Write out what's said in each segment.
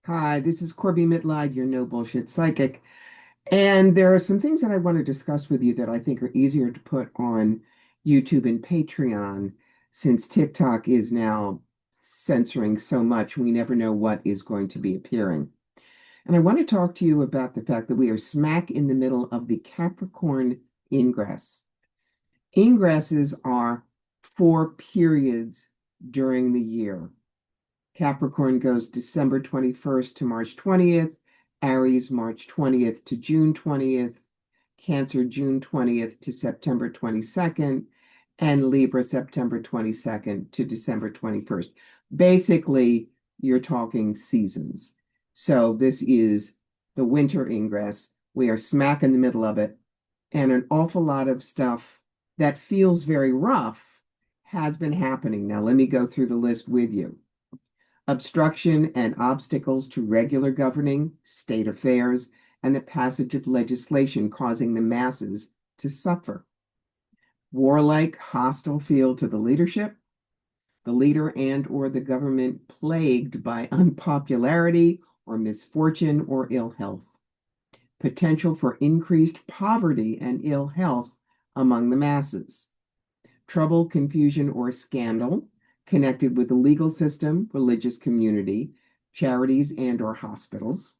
Hi, this is Corbie Mitleid, your no bullshit psychic. And there are some things that I want to discuss with you that I think are easier to put on YouTube and Patreon since TikTok is now censoring so much, we never know what is going to be appearing. And I want to talk to you about the fact that we are smack in the middle of the Capricorn ingress. Ingresses are 4 periods during the year. Capricorn goes December 21st to March 20th, Aries March 20th to June 20th, Cancer June 20th to September 22nd, and Libra September 22nd to December 21st. Basically, you're talking seasons. So this is the winter ingress. We are smack in the middle of it, and an awful lot of stuff that feels very rough has been happening. Now, let me go through the list with you. Obstruction and obstacles to regular governing, state affairs, and the passage of legislation causing the masses to suffer. Warlike, hostile feel to the leadership, the leader and or the government plagued by unpopularity or misfortune or ill health. Potential for increased poverty and ill health among the masses. Trouble, confusion, or scandal connected with the legal system, religious community, charities, and or hospitals.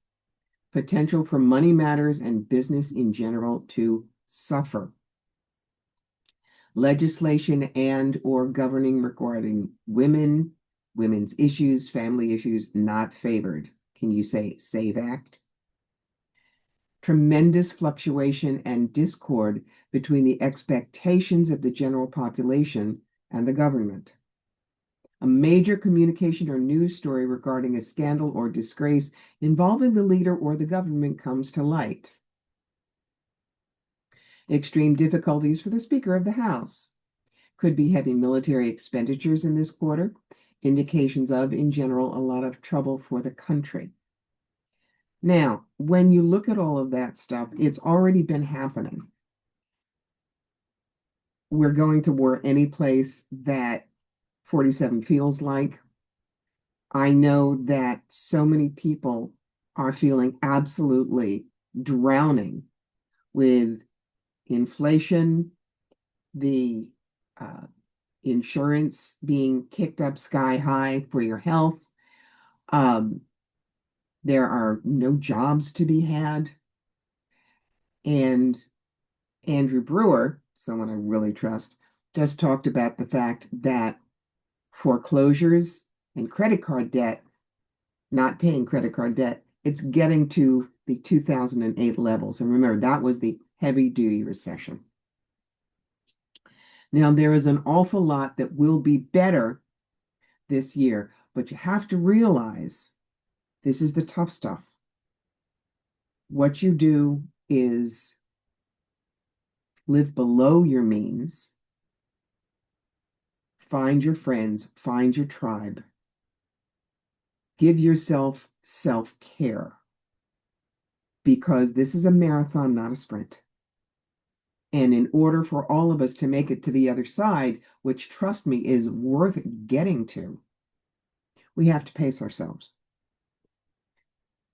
Potential for money matters and business in general to suffer. Legislation and or governing regarding women, women's issues, family issues not favored. Can you say SAVE Act? Tremendous fluctuation and discord between the expectations of the general population and the government. A major communication or news story regarding a scandal or disgrace involving the leader or the government comes to light. Extreme difficulties for the Speaker of the House. Could be heavy military expenditures in this quarter. Indications of, in general, a lot of trouble for the country. Now, when you look at all of that stuff, it's already been happening. We're going to war any place that 47 feels like. I know that so many people are feeling absolutely drowning with inflation, the insurance being kicked up sky high for your health. Um, there are no jobs to be had. And Andrew Brewer, someone I really trust, just talked about the fact that foreclosures and credit card debt, not paying credit card debt, it's getting to the 2008 levels. And remember, that was the heavy duty recession. Now, there is an awful lot that will be better this year, but you have to realize this is the tough stuff. What you do is live below your means, find your friends, find your tribe, give yourself self-care because this is a marathon, not a sprint. And in order for all of us to make it to the other side, which trust me is worth getting to, we have to pace ourselves.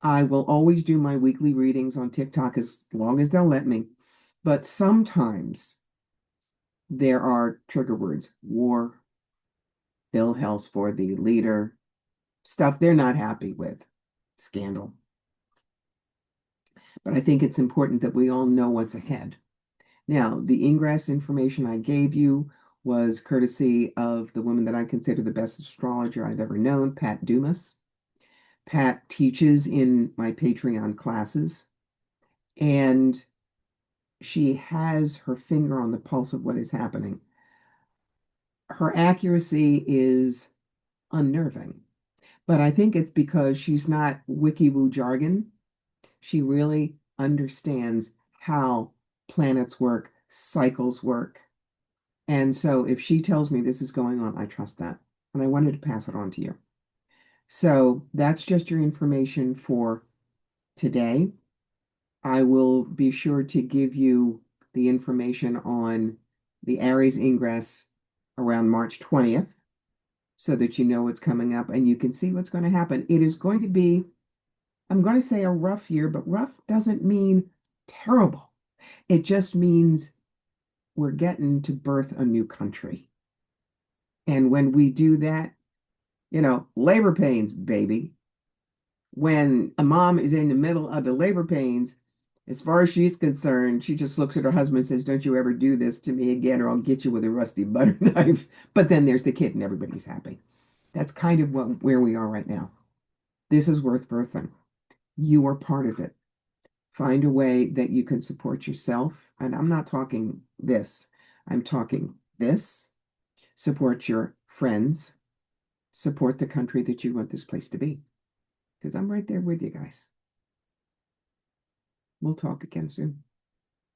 I will always do my weekly readings on TikTok as long as they'll let me, but sometimes there are trigger words: war, ill health for the leader, stuff they're not happy with, scandal. But I think it's important that we all know what's ahead. Now, the ingress information I gave you was courtesy of the woman that I consider the best astrologer I've ever known, Pat Dumas. Pat teaches in my Patreon classes, and she has her finger on the pulse of what is happening. Her accuracy is unnerving, but I think it's because she's not wiki-woo jargon. She really understands how planets work, cycles work. And so if she tells me this is going on, I trust that. And I wanted to pass it on to you. So that's just your information for today. I will be sure to give you the information on the Aries ingress around March 20th so that you know what's coming up and you can see what's going to happen. It is going to be I'm going to say a rough year, but rough doesn't mean terrible. It just means we're getting to birth a new country. And when we do that, labor pains, baby. When a mom is in the middle of the labor pains, as far as she's concerned, she just looks at her husband and says, "Don't you ever do this to me again, or I'll get you with a rusty butter knife." But then there's the kid and everybody's happy. That's kind of where we are right now. This is worth birthing. You are part of it. Find a way that you can support yourself. And I'm not talking this, I'm talking this. Support your friends, support the country that you want this place to be. Because I'm right there with you guys. We'll talk again soon.